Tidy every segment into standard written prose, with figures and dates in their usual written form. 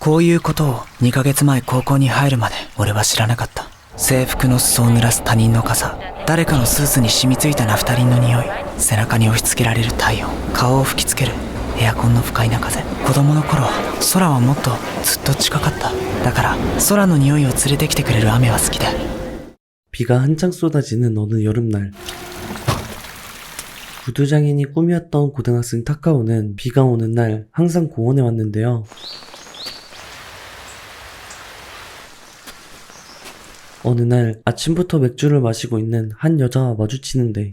こういうことを2ヶ月前高校に入るまで俺は知らなかった。制服の裾を濡らす他人の傘、誰かのスーツに染みついたナフタリンの匂い、背中に押し付けられる体温、顔を吹きつけるエアコンの不快な風。子供の頃、空はもっとずっと近かった。だから空の匂いを連れてきてくれる雨は好きだ。 비가 한창 쏟아지는 어느 여름날, 구두장인이 꿈이었던 고등학생 타카오는 비가 오는 날 항상 공원에 왔는데요. 어느 날 아침부터 맥주를 마시고 있는 한 여자와 마주치는데,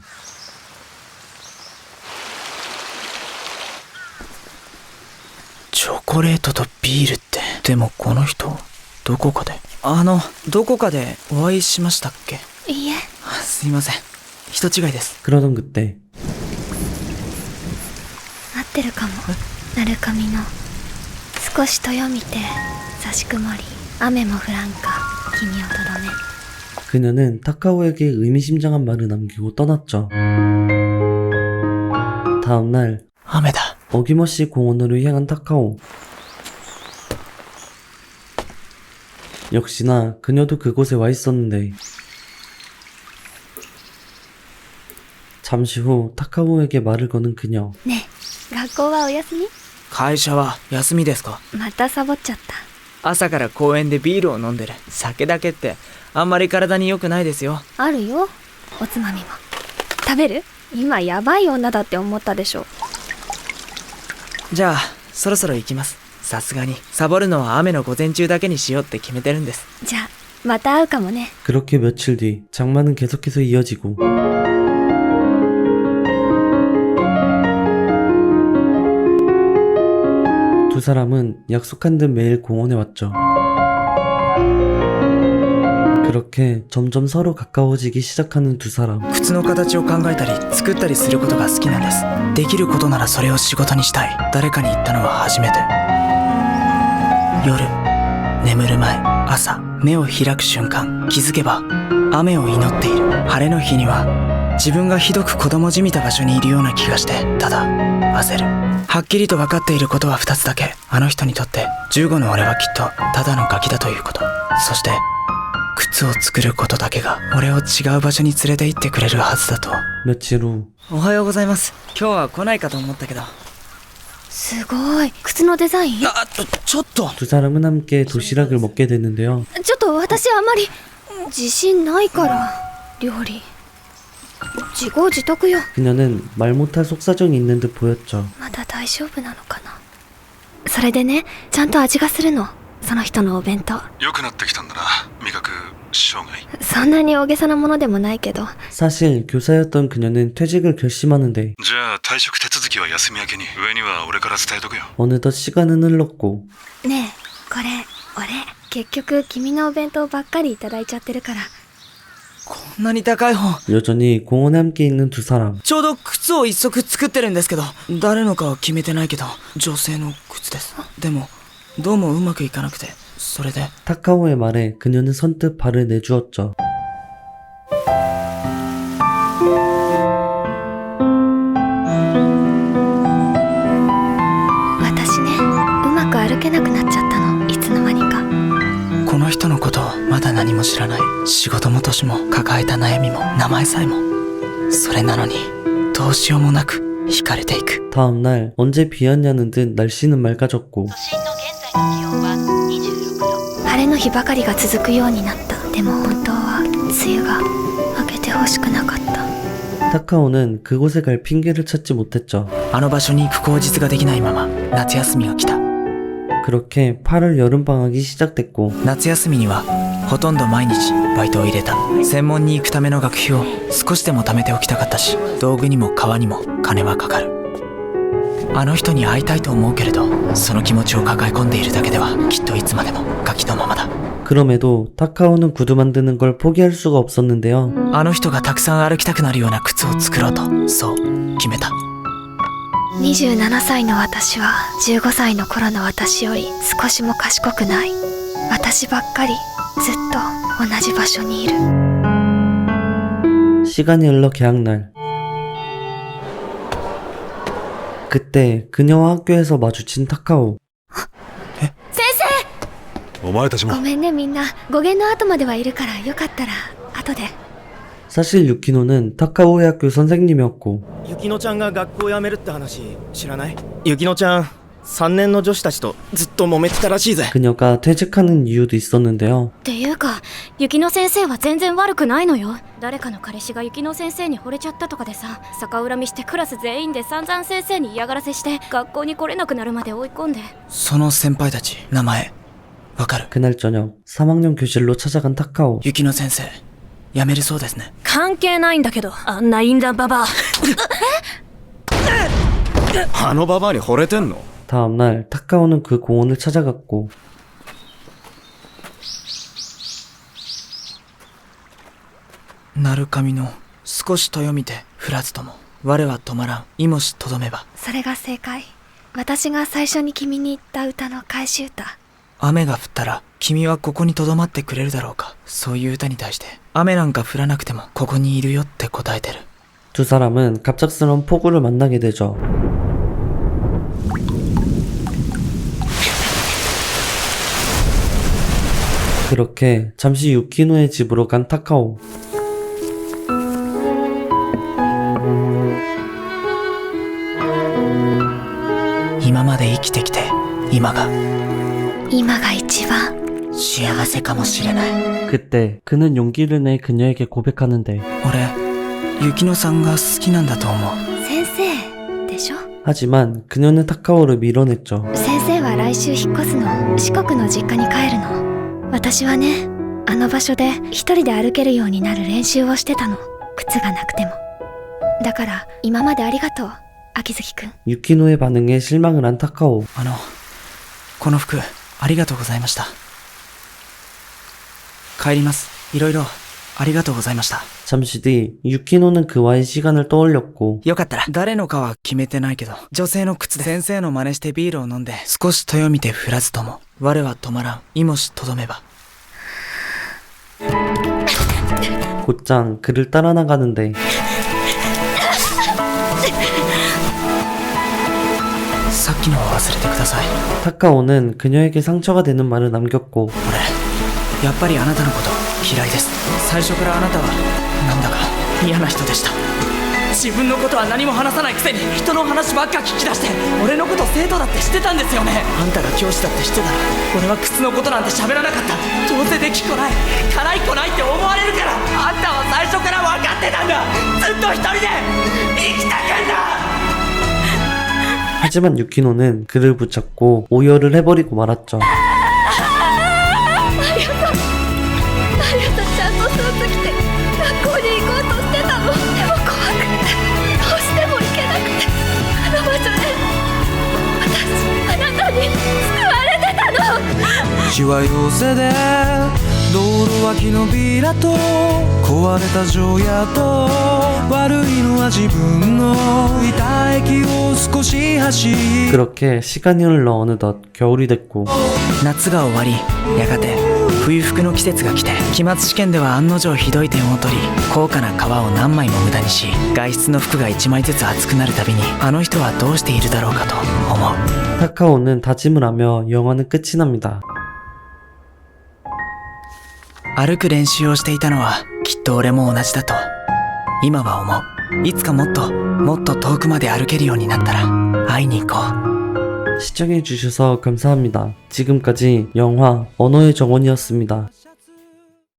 チョコレートとビールって。でもこの人どこかでどこかでお会いしましたっけ？いいえ。すいません、人違いです。 그러던 그때 合ってるかも。鳴神の少しとよみて差し曇り雨も降らんか君をとどめ。 그녀는 타카오에게 의미심장한 말을 남기고 떠났죠. 다음날 雨だ。 어김없이 공원으로 향한 타카오. 역시나 그녀도 그곳에 와 있었는데, 잠시 후 타카오에게 말을 거는 그녀. ねえ、学校はお休み？会社は休みですか？またサボっちゃった。朝から公園でビールを飲んでる。酒だけってあんまり体に良くないですよ。あるよ、おつまみも。食べる？今やばい女だって思ったでしょ。じゃあそろそろ行きます。さすがにサボるのは雨の午前中だけにしようって決めてるんです。じゃあまた会うかもね。 그렇게 며칠 뒤 장마는 계속해서 이어지고, 두 사람은 약속한 듯 매일 공원에 왔죠. 그렇게 점점 서로 가까워지기 시작하는 두 사람. 靴の形を考えたり作ったりすることが好きなんです。できることならそれを仕事にしたい。誰かに言ったのは初めて。夜、眠る前、朝、目を開く瞬間、気づけば雨を祈っている。晴れの日には自分がひどく子供じみた場所にいるような気がして、ただ焦る。はっきりと分かっていることは2つだけ。あの人にとって15の俺はきっとただのガキだということ、そして靴を作ることだけが俺を違う場所に連れて行ってくれるはずだと。 며칠 후. おはようございます。今日は来ないかと思ったけど。すごい、靴のデザイン。ちょっと。 두 사람은 함께 도시락을 먹게 되는데요. ちょっと私あんまり自信ないから。料理自業自得よ。 그녀는 말 못할 속사정이 있는 듯 보였죠. まだ大丈夫なのかな。それでね、ちゃんと味がするの、その人のお弁当。良くなってきたんだな、味覚障害。そんなに大げさなものでもないけど。 사실 교사였던 그녀는 퇴직을 결심하는데, じゃあ退職手続きは休み明けに上には俺から伝えとくよ。 어느덧 시간은 흘렀고, ねえ、これ俺結局君のお弁当ばっかりいただいちゃってるから。こんなに高い本。 여전히 공원에 함께 있는 두 사람. ちょうど靴を一足作ってるんですけど、誰のかは決めてないけど女性の靴です。でもどうもうまくいかなくて、それで。 타카오의 말에 그녀는 선뜻 발을 내주었죠.私ね、うまく歩けなくなっちゃったの、いつの間にか。この人のことをまだ何も知らない。仕事も年も抱えた悩みも名前さえも。それなのにどうしようもなく惹かれていく。 다음날 언제 비왔냐는 듯 날씨는 맑아졌고, 都心の現在の気温は26度。晴れの日ばかりが続くようになった。でも本当は梅雨が明けてほしくなかった。 타카오는 그곳에 갈 핑계를 찾지 못했죠. あの場所に行く口実ができないまま夏休みが来た。 그렇게 8월 여름방학이 시작됐고, 夏休みにはほとんど毎日バイトを入れた。専門に行くための学費を少しでも貯めておきたかったし、道具にも革にも金はかかる。あの人に会いたいと思うけれど、その気持ちを抱え込んでいるだけではきっといつまでもガキのままだ。 그럼에도 타카오는 구두 만드는 걸 포기할 수가 없었는데요. あの人がたくさん歩きたくなるような靴を作ろうと、そう決めた。27歳の私は15歳の頃の私より少しも賢くない。私ばっかりずっと同じ場所にいる。 시간이 흘러 개학날, 그때 그녀와 학교에서 마주친 타카오. 先生、お前たちもごめんねみんな。語源の後まではいるからよかったら後で。 사실 유키노는 타카오의 학교 선생님이었고 雪乃ちゃんが学校を辞めるって話知らない？雪乃ちゃん3年の女子たちとずっと揉めてたらしいぜ。 그녀가 퇴직하는 이유도 있었는데요. っていうか雪乃先生は全然悪くないのよ。誰かの彼氏が雪乃先生に惚れちゃったとかでさ、逆恨みしてクラス全員で散々先生に嫌がらせして学校に来れなくなるまで追い込んで。その先輩たち名前わかる？ 그날 저녁 3학년 교실로 찾아간 타카오. 雪乃先生辞めるそうですね。関係ないんだけど、あんなインダンババア。あのババアに惚れてんの？ 다음날 타카오는 그 공원을 찾아갔고 鳴神の少しとよみて降らずとも我は止まらんいもしとどめば。それが正解。私が最初に君に言った歌の返し歌。雨が降ったら君はここにとどまってくれるだろうか。そういう歌に対して雨なんか降らなくてもここにいるよって答えてる。 두 사람은 갑작스러운 폭우를 만나게 되죠. 그렇게 잠시 유키노의 집으로 간 타카오. 今まで生きてきて今が今が一番。幸せかもしれない。 그때 그는 용기를 내 그녀에게 고백하는데 俺雪乃さんが好きなんだと思う。先生でしょ？ 하지만 그녀는 타카오를 밀어냈죠. 先生は来週引っ越すの。四国の実家に帰るの。私はね、あの場所で一人で歩けるようになる練習をしてたの。靴がなくても。だから今までありがとう、秋月くん。 유키노의 반응에 실망을 한 타카오. この服ありがとうございました。帰ります。いろいろありがとうございました。 잠시 뒤 유키노는 그와의 시간을 떠올렸고 よかったら誰のかは決めてないけど女性の靴で先生の真似してビールを飲んで少しとよみて降らずとも我は止まらんいもしとどめば。 곧장 그를 따라 나가는데 さっきのは忘れてください。 타카오는 그녀에게 상처가 되는 말을 남겼고 俺やっぱりあなたのこと嫌いです。最初からあなたはなんだか嫌な人でした。自分のことは何も話さないくせに人の話ばっか聞き出して俺のこと生徒だって知ってたんですよね。あんたが教師だって知ってたら俺は靴のことなんて喋らなかった。どうせできっこない辛い子ないって思われるから。あんたは最初から分かってたんだ。ずっと一人で生きてくんだ。 하지만 유키노는 그를 붙잡고 오열을 해버리고 말았죠. ありがとうちゃんとスーツ着て学校に行こうとしてたの。でも怖くてどうしても行けなくて、あの場所で私あなたに救われてたの。しわ寄せで道路脇のビラと壊れた城屋と悪いのは自分の痛い息を少し走り 그렇게 시간이 흘러 어느덧 겨울이 됐고 夏が終わりやがて冬服の季節が来て期末試験では案の定ひどい点を取り高価な革を何枚も無駄にし外出の服が1枚ずつ厚くなるたびにあの人はどうしているだろうかと思う。 타카오는 다짐을 하며 영화는 끝이 납니다. 歩く練習をしていたのはきっと俺も同じだと今は思う。いつかもっともっと遠くまで歩けるようになったら会いに行こう。 시청해주셔서 감사합니다. 지금까지 영화 언어의 정원이었습니다.